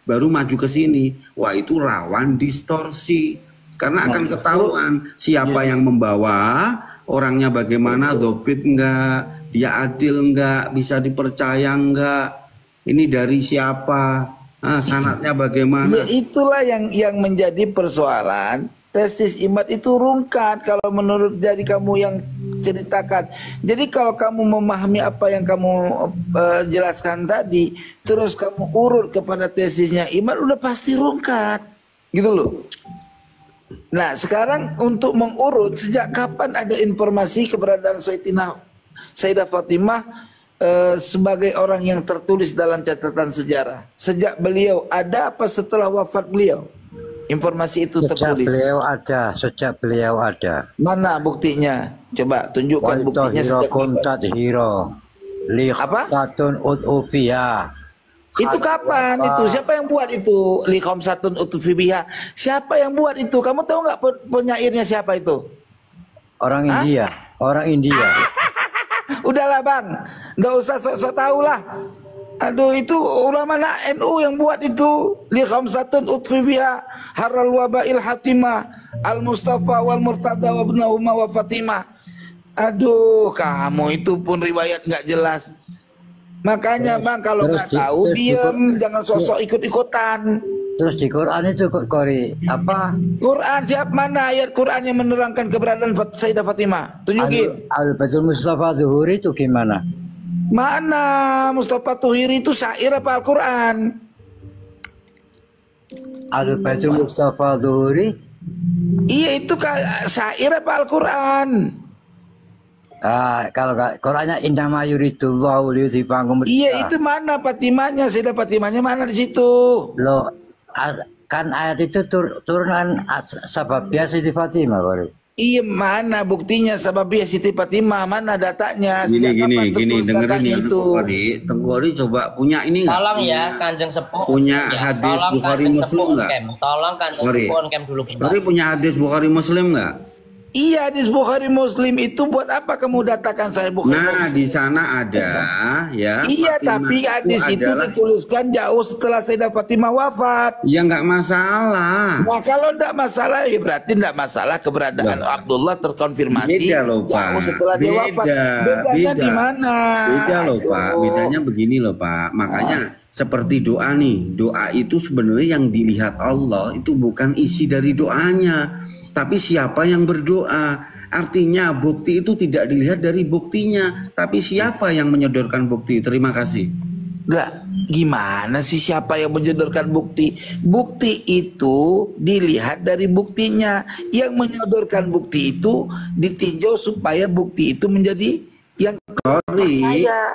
baru maju ke sini. Wah, itu rawan distorsi. Karena akan ketahuan siapa yang membawa, orangnya bagaimana, dhobit enggak, dia adil enggak, bisa dipercaya enggak, ini dari siapa, sanadnya bagaimana. Ya itulah yang menjadi persoalan. Tesis Imad itu rungkat kalau menurut dari kamu yang ceritakan. Jadi kalau kamu memahami apa yang kamu jelaskan tadi, terus kamu urut kepada tesisnya Imad, udah pasti rungkat, gitu loh. Nah sekarang untuk mengurut, sejak kapan ada informasi keberadaan Sayyidah Fatimah sebagai orang yang tertulis dalam catatan sejarah? Sejak beliau ada apa setelah wafat beliau? Informasi itu tertulis. Sejak beliau ada. Mana buktinya? Coba tunjukkan buktinya sejak apa? Itu kapan itu? Siapa yang buat itu? Li khamsatun utfibiha. Siapa yang buat itu? Kamu tahu nggak penyairnya siapa itu? Orang India. Orang India. Udahlah bang, nggak usah sok-sok tahu lah. Aduh, itu ulama NU yang buat itu. Li khamsatun utfibiha haral wabail hatimah al Mustafa wal Murtada wa ibnahuma wa Fatimah. Aduh, kamu itu pun riwayat nggak jelas. Makanya bang, kalau nggak tahu diem, jangan sosok ikut-ikutan. Terus di Quran itu apa? Quran siap mana ayat Quran yang menerangkan keberadaan Sayyidah Fatimah? Tunjukin. Al-Baitul Mustafa Zuhuri itu gimana? Mana Mustafa Tuhiri itu syair apa Al-Quran? Al-Baitul Mustafa Zuhuri? Iya, itu syair apa Al-Quran? Kalau Qurannya innama yuridullahu liyudhibakum. Iya, itu mana Fatimahnya? Sayyidah Fatimahnya mana di situ? Loh, kan ayat itu turunan sabab biasa di Fatimah baru. Iya, mana buktinya sababiyah Siti Fatimah? Mana datanya? Gini, dengerin ya Tengku Qori coba punya ini nggak? Tolong ya Kanjeng Sepuh. Punya hadis Bukhari Muslim nggak? Tolong Kanjeng Sepuh Kem dulu. Qori punya hadis Bukhari Muslim nggak? Iya, hadis Bukhari Muslim itu buat apa kamu datakan saya Bukhari Muslim? Nah, di sana ada ya. Iya, tapi hadis itu dituliskan jauh setelah Sayyidah Fatimah wafat. Ya nggak masalah. Nah, kalau nggak masalah ya berarti nggak masalah keberadaan Abdullah terkonfirmasi beda loh Pak. jauh setelah dia wafat. Bedanya di mana? Beda loh Pak. Bedanya begini loh Pak. Makanya seperti doa nih. Doa itu sebenarnya yang dilihat Allah itu bukan isi dari doanya, tapi siapa yang berdoa. Artinya bukti itu tidak dilihat dari buktinya, tapi siapa yang menyodorkan bukti. Terima kasih. Lah, gimana sih siapa yang menyodorkan bukti? Bukti itu dilihat dari buktinya. Yang menyodorkan bukti itu ditinjau supaya bukti itu menjadi yang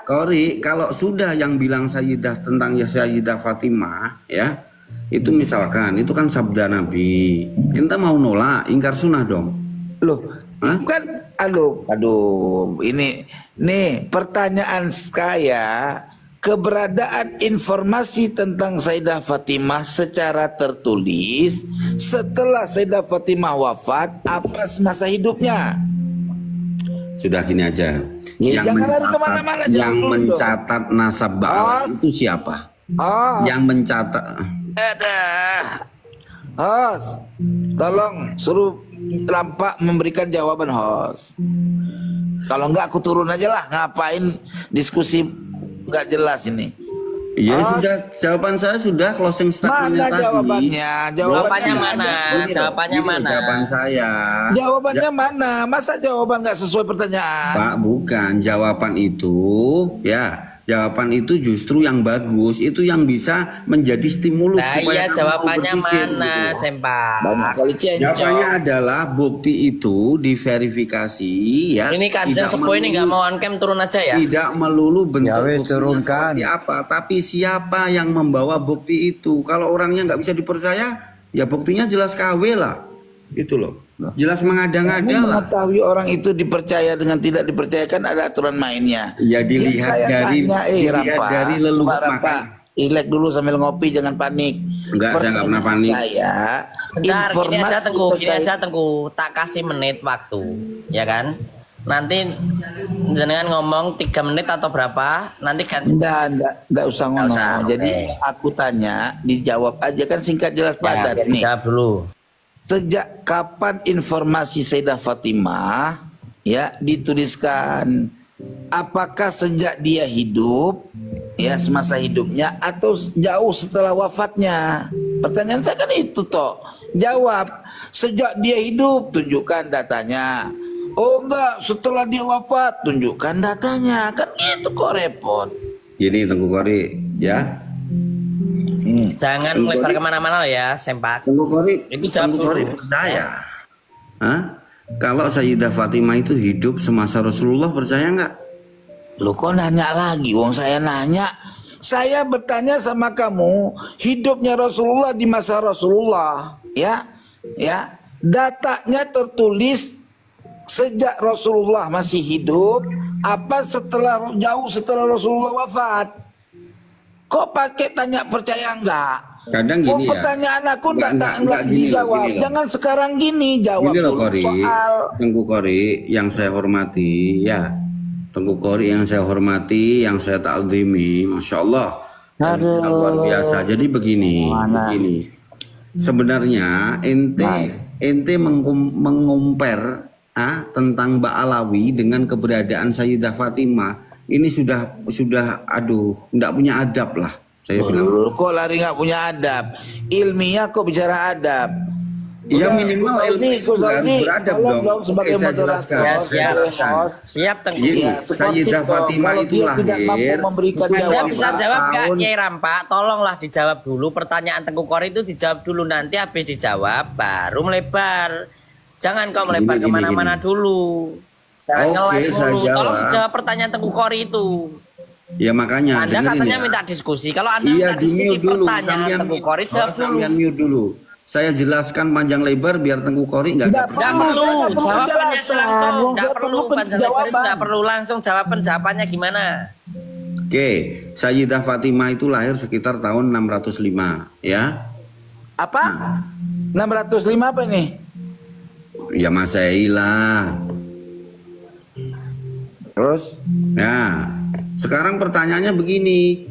Qori, kalau sudah yang bilang Sayyidah tentang Sayyidah Fatimah ya, itu misalkan itu kan sabda Nabi, ente mau nolak, ingkar sunnah dong. Loh, kan aduh, ini nih pertanyaan saya, keberadaan informasi tentang Sayyidah Fatimah secara tertulis setelah Sayyidah Fatimah wafat apa masa hidupnya? Sudah gini aja. Ya, jangan lari kemana-mana. Yang mencatat nasab ba'al itu siapa? Yang mencatat. Host, tolong suruh Lampak memberikan jawaban host. Kalau enggak aku turun aja lah, ngapain diskusi nggak jelas ini. Iya sudah, jawaban saya sudah closing statementnya tadi. Jawabannya mana? Jawabannya mana? Jawaban saya. Jawabannya mana? Masa jawaban nggak sesuai pertanyaan? Pak, bukan. Jawaban itu ya. Jawaban itu justru yang bagus, itu yang bisa menjadi stimulus supaya jawabannya mana, Sempak? Banyak kali jawabannya adalah bukti itu diverifikasi ya. Ini Kanjeng Sepuh ini nggak mau on cam, turun aja ya. Tidak melulu bentuk turunkan apa, tapi siapa yang membawa bukti itu. Kalau orangnya nggak bisa dipercaya, ya buktinya jelas KW lah, itu loh. Jelas mengada-ngada lah. Mengetahui orang itu dipercaya dengan tidak dipercayakan ada aturan mainnya. Ya dilihat dari leluhur makan. Relax dulu sambil ngopi, jangan panik. Enggak, saya nggak pernah panik. Bentar, gini aja Tengku, tak kasih menit waktu, ya kan? Nanti jenengan ngomong 3 menit atau berapa? Nanti ganti. Enggak usah ngomong. usah, Jadi aku tanya, dijawab aja kan singkat jelas padat Ya, nih. jawab dulu. Sejak kapan informasi Sayyidah Fatimah ya dituliskan? Apakah sejak dia hidup ya semasa hidupnya atau jauh setelah wafatnya? Pertanyaan saya kan itu toh. Jawab, sejak dia hidup tunjukkan datanya. Oh enggak, setelah dia wafat tunjukkan datanya. Kan gitu kok repot. Gini Tengku Kori ya. Jangan melebar kemana-mana loh ya, Sempak. Tengku Kori, Itu jawab Tengku Kori dulu. percaya. Hah? Kalau Sayyidah Fatimah itu hidup semasa Rasulullah, percaya nggak? Lu kok nanya lagi? Wong saya nanya. Saya bertanya sama kamu, hidupnya Rasulullah di masa Rasulullah, ya, ya. Datanya tertulis sejak Rasulullah masih hidup, apa jauh setelah Rasulullah wafat? Kok pakai tanya percaya enggak? Kadang Kok gini ya. pertanyaan aku enggak Enggak, gini loh, dijawab. gini loh. Jangan sekarang gini, jawab Gini loh dulu Kori, soal. Tengku Kori yang saya hormati ya. Tengku Kori yang saya hormati, yang saya ta'zimi, Masya Allah. Aduh. Luar biasa. Jadi begini. Sebenarnya ente mengumpir tentang Mbak Alawi dengan keberadaan Sayyidah Fatimah. Ini sudah aduh, enggak punya adab lah. Saya bilang. Kok lari nggak punya adab? Ilmiah kok bicara adab? Ya minimal ilmu itu harus beradab dong. Sebagai Oke, saya moderator, jelaskan. Siap, Tengku. Gini, seperti Sayyidah itu. Fatimah Kalau itu dia tidak mampu lahir. memberikan Anda jawaban. bisa jawab nggak, tahun. Kiai Rampak? Tolonglah dijawab dulu. Pertanyaan Tengku Kori itu dijawab dulu. Nanti habis dijawab, baru melebar. Jangan kau melebar Gini, kemana-mana dulu. Jangan Oke, nge-live saya dulu. Tolong jawab. dijawab pertanyaan Tengku Kori itu. Ya makanya Anda dengerin katanya ya. minta diskusi. Kalau Anda Iya, minta di diskusi mute dulu. pertanyaan Tengku Kori, jawab dulu. Sambian mute dulu. Saya jelaskan panjang lebar biar Tengku Kori nggak Tidak ada. Nggak perlu, perlu, saya nggak perlu jawabannya penjelasan. langsung. Wong Nggak saya perlu perlu panjang lebar itu, jawaban. nggak perlu langsung jawabannya gimana. Oke, Sayyidah Fatimah itu lahir sekitar tahun 605 ya. Apa? 605 apa ini? Ya Masehi lah. Terus? Nah, sekarang pertanyaannya begini.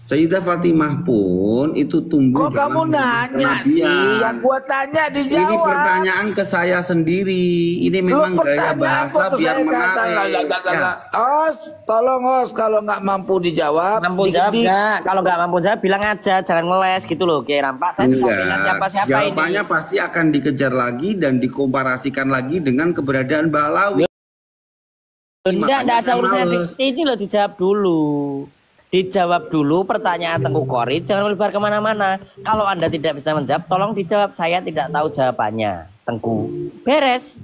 Sayyidah Fatimah pun itu tumbuh Kok kamu nanya sih? Yang gua tanya dijawab. Ini pertanyaan ke saya sendiri. Ini memang gaya bahasa biar menarik. Ya. Os, tolong Os, kalau nggak mampu dijawab. Mampu jawab nggak? Kalau nggak mampu jawab bilang aja, jangan ngeles gitu loh, Kiai Rampak. Saya tidak bilang siapa-siapa ini. Jawabannya pasti akan dikejar lagi dan dikomparasikan lagi dengan keberadaan Mbak Alawi. Enggak ada urusan diksi ini loh, dijawab dulu. Dijawab dulu pertanyaan Tengku Kori, jangan melebar kemana-mana. Kalau Anda tidak bisa menjawab, tolong dijawab. Saya tidak tahu jawabannya, Tengku. Beres.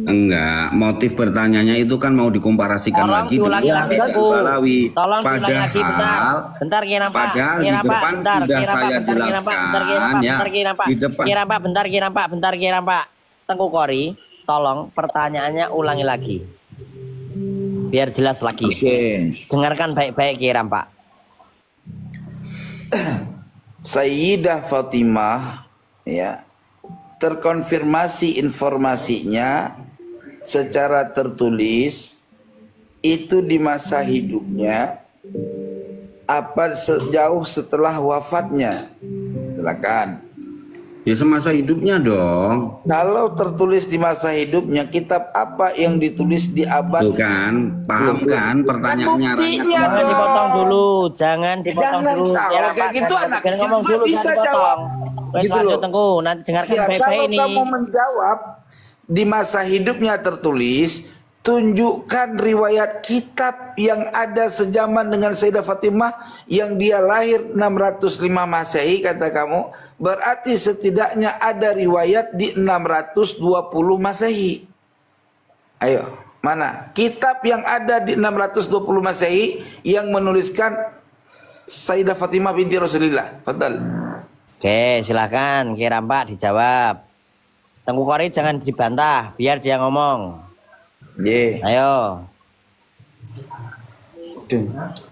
Enggak, motif pertanyaannya itu kan mau dikomparasikan Tolong lagi diulangi dengan lagi, Mbak Bu. Alawi. Tolong diulangi lagi, bentar. Bentar, Kiai Rampak. Padahal di Kiai Rampak, depan bentar, sudah Kiai Rampak, saya bentar, Kiai Rampak, bentar, Kiai Rampak, jelaskan ya. bentar, Kiai Rampak. Di depan. Kiai Rampak, bentar, Kiai Rampak, bentar, Kiai Rampak. Tengku Kori, tolong pertanyaannya ulangi lagi. Biar jelas lagi. Oke. Dengarkan baik-baik, Kiai Rampak. Sayyidah Fatimah ya terkonfirmasi informasinya secara tertulis itu di masa hidupnya apa sejauh setelah wafatnya. Silakan. Ya semasa hidupnya dong. Kalau tertulis di masa hidupnya, kitab apa yang ditulis di abad? Tuh kan, paham kan pertanyaannya buktinya Ranya? Jangan dipotong dulu, jangan dipotong Jangan, dulu. kalau Kiai kayak Rampak, gitu jangan anak jangan kecil ngomong juga dulu, bisa jangan jawab. dipotong. Wes Gitu lanjut loh. Tengku, nanti dengarkan Ya, baik-baik kalau ini. kamu menjawab di masa hidupnya tertulis, tunjukkan riwayat kitab yang ada sejaman dengan Sayyidah Fatimah yang dia lahir 605 Masehi kata kamu, berarti setidaknya ada riwayat di 620 Masehi. Ayo, mana kitab yang ada di 620 Masehi yang menuliskan Sayyidah Fatimah binti Rasulullah? Fadal. Oke, silakan Kiai Rampak dijawab. Tengku Kori jangan dibantah, biar dia ngomong. Ye. Ayo. Dung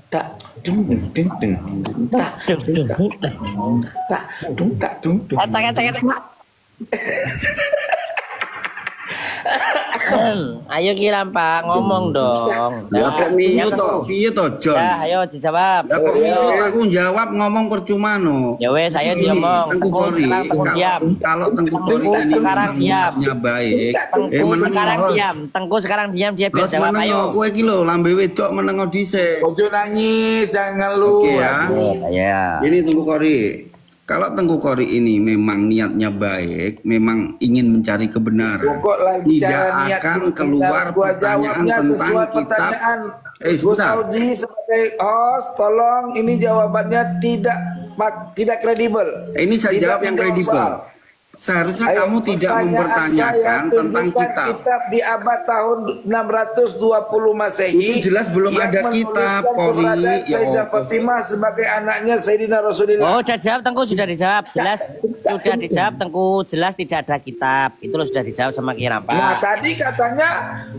tak dung dung dung dung tak dung tak dung tak dung dung. Acak. Ayo Kiram Pak, ngomong dong. Lah kok miyu to? Piye to, Jon? Ya, ayo dijawab. Lah kok miyu aku jawab ngomong percuma no. Ya wes, ayo Ini, diomong. Tengku Kori, Tengku diam. kalau Tengku Kori Tengku ini sekarang diam. niatnya baik. Tengku sekarang diam. Tengku sekarang diam, dia Terus jawab menengo, ayo. kowe iki lho lambe wedok menengo dhisik. Ojo nangis, jangan lu. Oke ya. Ya. Ini Tengku Kori. Kalau Tengku Kori ini memang niatnya baik, memang ingin mencari kebenaran, Kok lagi tidak cara niat akan kita, keluar gua pertanyaan jawabnya tentang sesuai kitab. pertanyaan. Gus Sebentar. Audi sebagai host, tolong ini jawabannya tidak kredibel. Ini saya Tidak jawab yang menjawab kredibel. soal. Seharusnya Ayo, kamu tidak pertanyaan mempertanyakan saya, tentang tunjukkan kitab. kitab di abad tahun 620 Masehi. Itu jelas belum yang ada kitab, menuliskan Pori. keberadaan Ya Sayyidah Allah. Fatimah sebagai anaknya Sayyidina Rasulullah. Oh, sudah dijawab Tengku, sudah dijawab. Jelas sudah dijawab Tengku, jelas tidak ada kitab. Itu loh sudah dijawab sama Kiram Nah Pak. tadi katanya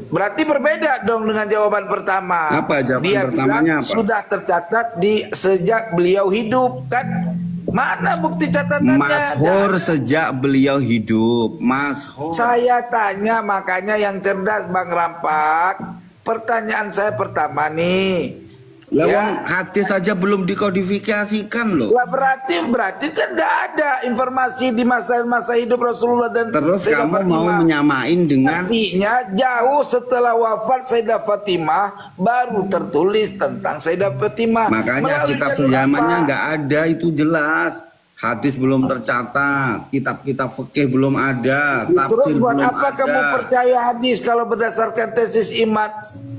berarti berbeda dong dengan jawaban pertama. Apa jawaban Dia pertamanya bilang apa? sudah tercatat di sejak beliau hidup kan? Mana bukti catatannya? Mas Hur sejak beliau hidup, Mas Hur. Saya tanya makanya yang cerdas Bang Rampak. Pertanyaan saya pertama nih. Lah Ya. wong hadis saja belum dikodifikasikan loh. Lah berarti kan tidak ada informasi di masa hidup Rasulullah dan Terus Sayyidah kamu mau Fatimah. menyamain dengan Artinya jauh setelah wafat Sayyidah Fatimah baru tertulis tentang Sayyidah Fatimah. makanya Melalui kitab jalur sejamannya apa? nggak ada, itu jelas. Hadis belum tercatat, kitab-kitab fikih belum ada, Terus tafsir buat belum apa ada. kamu percaya hadis kalau berdasarkan tesis imat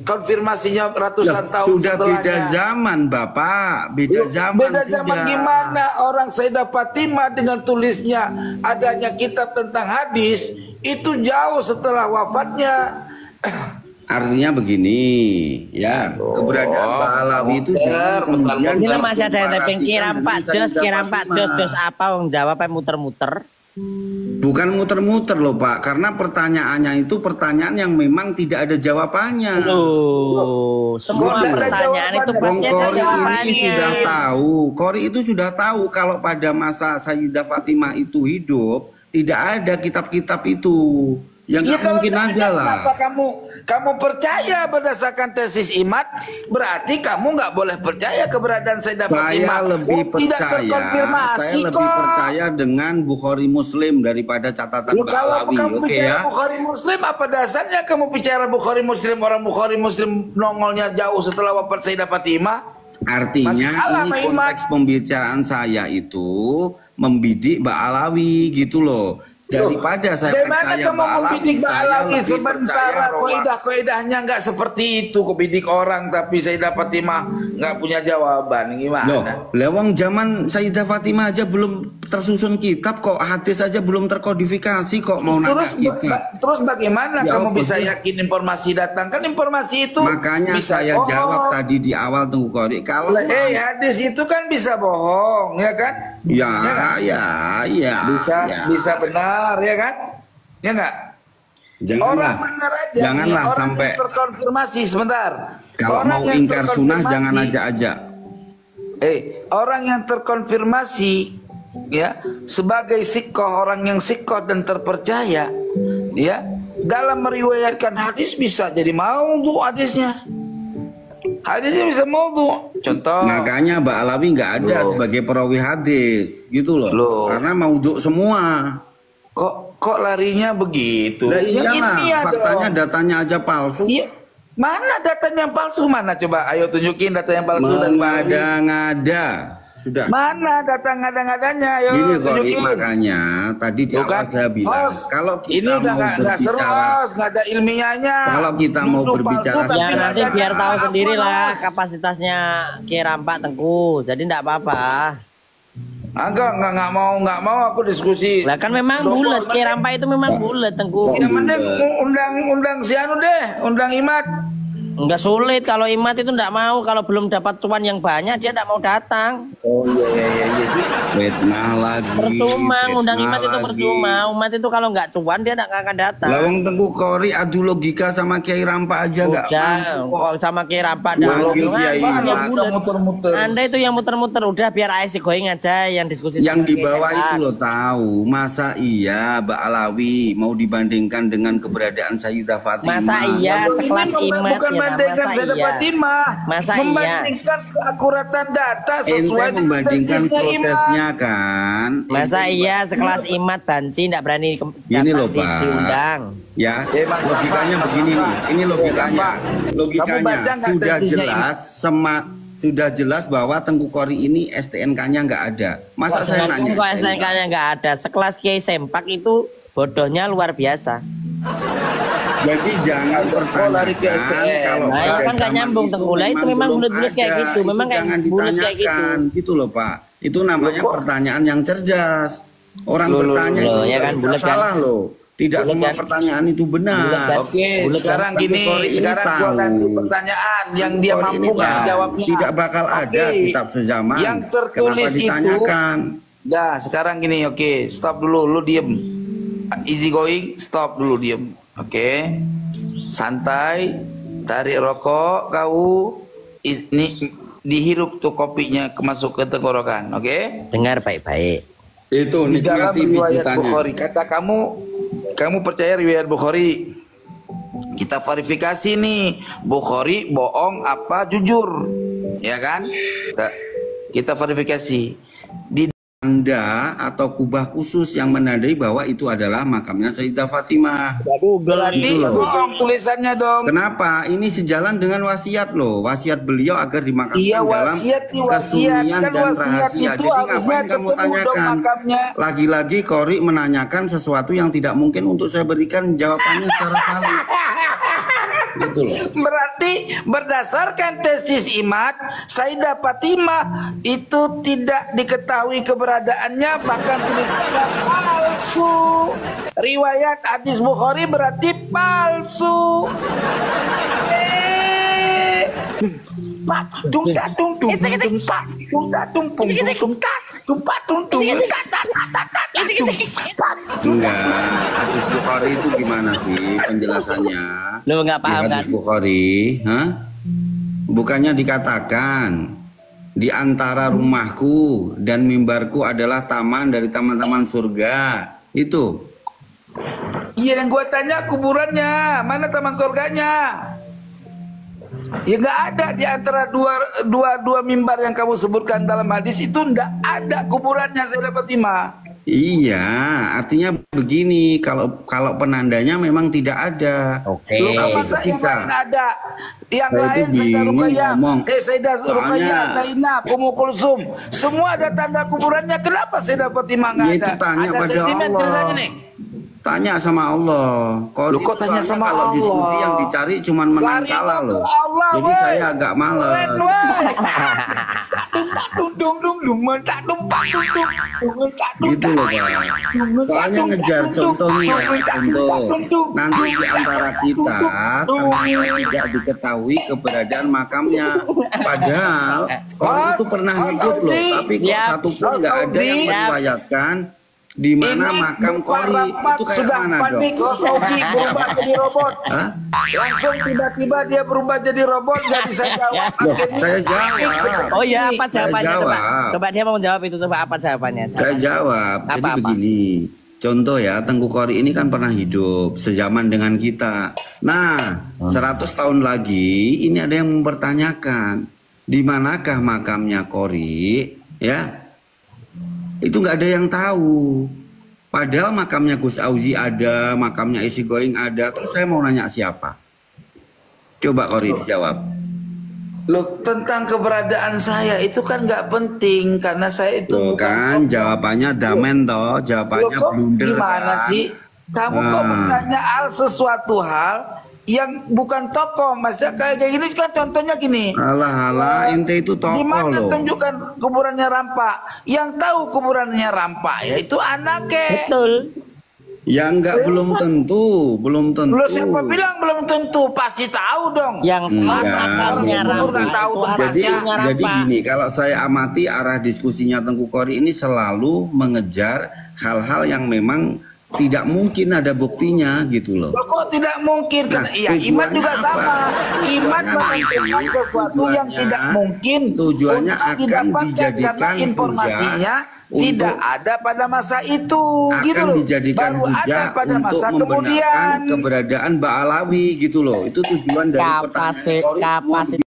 konfirmasinya ratusan Lah, tahun sudah setelahnya? beda zaman, Bapak. Beda zaman Beda zaman sudah. gimana orang Sayyidah Fatimah dengan tulisnya adanya kitab tentang hadis itu jauh setelah wafatnya. Artinya begini, ya, keberadaan Mbak Alawi itu jangan kemudian Ini masih ada yang typing Kiram Pak, dengan jos Sayyidah Kiram Pak, Fatimah. jos apa yang jawab muter-muter. Bukan muter-muter loh Pak, karena pertanyaannya itu pertanyaan yang memang tidak ada jawabannya. Loh, semua Kok ada pertanyaan itu jawabannya? Wong pasti ada Kori ini jawabannya. sudah tahu, Kori itu sudah tahu kalau pada masa Sayyidah Fatimah itu hidup tidak ada kitab-kitab itu. Yang Ya, nggak kalau mungkin tidak aja ada, lah. kenapa kamu percaya berdasarkan tesis imat, berarti kamu nggak boleh percaya keberadaan Sayyidah Fatimah. Saya lebih Oh, tidak percaya, terkonfirmasi saya lebih kok. percaya dengan Bukhari Muslim daripada catatan Ya, Mbak kalau Alawi, kamu oke bicara ya? Bukhari Muslim, apa dasarnya kamu bicara Bukhari Muslim? Orang Bukhari Muslim nongolnya jauh setelah wafat Sayyidah Fatimah. Artinya Masalah ini sama konteks pembicaraan saya itu membidik Mbak Alawi gitu loh. Daripada saya Bagaimana percaya kamu Mbak Alawi, membidik Mbak saya Alawi lebih sementara percaya bahwa kaidah-kaidahnya nggak seperti itu, kok bidik orang tapi Sayyidah Fatimah nggak punya jawaban gimana? loh, lewang zaman Sayyidah Fatimah aja belum tersusun kitab kok, hadis saja belum terkodifikasi kok mau nanya kitab. Terus bagaimana Ya, kamu apa bisa sih? yakin informasi datang? Kan informasi itu Makanya bisa saya bohong. jawab tadi di awal Tengku Kori, kalau Hadis itu kan bisa bohong, ya kan? ya, Bisa benar, ya kan? Ya enggak? janganlah, Orang benar aja. janganlah nih, orang sampai yang terkonfirmasi sebentar. kalau Orang mau yang ingkar sunnah terkonfirmasi- jangan aja. Orang yang terkonfirmasi ya sebagai sikoh, orang yang sikoh dan terpercaya, ya dalam meriwayatkan hadis bisa jadi maudhu hadisnya. Hadisnya bisa maudhu. Contoh. Makanya Mbak Alawi nggak ada Loh. sebagai perawi hadis, gitu loh. Loh. Karena maudhu semua. Kok larinya begitu? Lah Yang iyalah, ilmiah faktanya dong. datanya aja palsu. Iya. Mana datanya yang palsu? Mana coba? Ayo tunjukin data yang palsu dan Mengada-ngada. Sudah. mana data ngada-ngadanya? Ayo Gini kok, tunjukin. makanya tadi di awal Bukan. saya bilang, Host, kalau kita ini udah mau nggak seru, berbicara, Host. Nggak ada ilmiahnya. Kalau kita mau Nuduh berbicara- palsu, tapi Ya nggak nanti ada biar tahu apa-apa, sendiri lah Host. kapasitasnya Kiram Pak Tengku. Jadi enggak apa-apa. Nggak mau aku diskusi. Lah kan memang bulat, Kiram Pak itu memang bulat Tengku. Yang penting undang si Anu deh, undang Imat. Enggak sulit kalau Imat itu enggak mau, kalau belum dapat cuan yang banyak dia enggak mau datang. Oh iya. Fitnah lagi. Percuma ngundang fitnah Imat itu lagi. percuma. Umat itu kalau nggak cuan dia nggak akan datang. Lawang Tengku Kori adu logika sama Kiai Rampa aja nggak Udah, mampu kok. kok sama Kira pada Manggil Kiai Imat. muter-muter. Anda itu yang muter-muter, udah biar ASI going aja yang diskusi. Yang sama di Kiai bawah Sempak. itu lo tahu, masa iya Mbak Alawi mau dibandingkan dengan keberadaan Sayyidah Fatimah? Masa iya Ini sekelas Imat bukan ya, membandingkan masa Sayyidah iya. Fatimah. Masa iya? Membandingkan keakuratan data Ente sesuai dengan membandingkan tesisnya Imam. prosesnya kan? Masa Ente iya sekelas Imat Banci nggak berani Gini loh, datang Pak. diundang. Ya, Bang, logikanya Bang, begini Bang. nih. Ini logikanya. Kamu Logikanya baca nggak sudah tesisnya jelas sudah jelas bahwa Tengku Kori ini STNK-nya nggak ada. Masa saya nanya Kok STNK? STNK-nya nggak ada. Sekelas Kiai Sempak itu bodohnya luar biasa. Jadi jangan lari ke pertanyakan STN. kalau Nah, pada kan nggak zaman nyambung, itu Tengku. Lah, itu memang belum bulat-bulat kayak ada. gitu. Itu Memang kayak jangan bulat kayak ditanyakan gitu loh Pak. Itu namanya pertanyaan yang cerdas. Orang bertanya itu ya nggak kan, bisa bulat kan? salah loh. Tidak Bulat semua kan? pertanyaan itu benar. Bulat kan? Oke, Bulat sekarang kan? gini, Tengku Kori ini sekarang gua tahu. ganti pertanyaan yang dia Tengku Kori mampu ini nggak tahu. jawabnya. Tidak bakal ada Oke. kitab sezaman. Yang tertulis Kenapa ditanyakan? Dah, sekarang gini, oke, stop dulu, lu diem. Easy going, stop dulu diem. Oke, santai, tarik rokok, kau ini dihirup tuh kopinya masuk ke tenggorokan, oke? Dengar baik-baik. Itu Di dalam nikmati riwayat pijitannya. Bukhari, kata kamu percaya riwayat Bukhari? Kita verifikasi nih, Bukhari bohong apa jujur, ya kan? Kita verifikasi. Di Tanda atau kubah khusus yang menandai bahwa itu adalah makamnya Sayyidah Fatimah. berarti Gitu loh. bohong tulisannya dong. Kenapa? Ini sejalan dengan wasiat loh. Wasiat beliau agar dimakamkan Iya, dalam wasiat kesunyian kan dan wasiat rahasia. itu Jadi ngapain harusnya kamu ketemu dong tanyakan? makamnya. Lagi-lagi Kori menanyakan sesuatu yang tidak mungkin untuk saya berikan jawabannya secara valid. Gitu loh. Berarti berdasarkan tesis Imat, Sayyidah Fatimah itu tidak diketahui keberadaannya, bahkan tulisannya palsu. Riwayat hadis Bukhari berarti palsu. Pak, dung tak dung dung dung pak, dung tak dung pung dung dung tak, dung pak dung dung tak tak tak tak tak dung pak dung. Enggak, hadis Bukhari itu gimana sih penjelasannya? Lu nggak Di paham kan? hadis Bukhari, hah? Bukannya dikatakan di antara rumahku dan mimbarku adalah taman dari taman-taman surga. Itu. Iya, yang gua tanya kuburannya, mana taman surganya? Ya nggak ada di antara dua mimbar yang kamu sebutkan dalam hadis itu, nggak ada kuburannya Sayyidah Fatimah. Iya, artinya begini, kalau penandanya memang tidak ada. Oke. Loh, Tapi masa yang ketika lain ada? Yang Saya itu lain Sayyidah bingung Ruqayyah, ngomong. Sayyidah Ruqayyah, Soalnya- Zainab, Ummu Kulsum, semua ada tanda kuburannya. Kenapa Sayyidah Fatimah nggak Ya ada? itu tanya Ada pada sentimen Allah. ceritanya nih. Tanya sama Allah. Loh, kok tanya soalnya sama kalau Allah? diskusi yang dicari cuman menang Lari kalah ke loh. Allah, Jadi weh. saya agak males. Keren, weh. Dung dung dung dung mentak dung pak dung dung dung mentak dung Gitu loh Pak. Soalnya ngejar contohnya, contoh nanti di antara kita ternyata tidak diketahui keberadaan makamnya. Padahal orang itu pernah hidup loh, tapi kok Siap. satu pun nggak ada yang Siap. meriwayatkan di mana makam Kori itu kayak sudah mana dong? panik, Saudi berubah jadi robot. Hah? Langsung tiba-tiba dia berubah jadi robot, nggak bisa jawab. Loh, Akhirnya saya jawab. Oh iya, apa jawabannya? Coba, jawab. coba dia mau jawab itu. Coba apa jawabannya? Saya jawab. Jadi Apa-apa? begini. Contoh ya, Tengku Kori ini kan pernah hidup sejaman dengan kita. Nah, 100 tahun lagi ini ada yang mempertanyakan di manakah makamnya Kori, ya? Itu nggak ada yang tahu. Padahal makamnya Gus Auzi ada, makamnya Isi Going ada. Terus saya mau nanya siapa? Coba Kori dijawab. Loh, tentang keberadaan saya itu kan nggak penting karena saya itu Tuh kan jawabannya damen toh, Loh, jawabannya kok blunder gimana kan? sih? Kamu kok bertanya hal sesuatu hal yang bukan tokoh, maksudnya kayak gini kan contohnya gini. Alah, ente itu Di tokoh mana loh. tunjukkan kuburannya Rampak? Yang tahu kuburannya Rampak yaitu anaknya. Betul. Ya enggak, belum tentu, belum tentu. Lo siapa bilang belum tentu? Pasti tahu dong. Yang Enggak, belum tentu tahu jadi tempatnya. jadi gini, kalau saya amati arah diskusinya Tengku Kori ini selalu mengejar hal-hal yang memang tidak mungkin ada buktinya gitu loh. Kok tidak mungkin? Nah, Iya, iman tujuannya juga apa? sama. Iman Tujuannya menentukan sesuatu yang tujuannya- tidak mungkin tujuannya untuk akan didapatkan dijadikan karena informasinya hujah tidak untuk- ada pada masa itu, gitu akan loh. dijadikan Baru ada hujah pada untuk masa membenarkan kemudian. keberadaan Ba'alawi gitu loh. Itu tujuan dari pertanyaan Kori semua kapasitas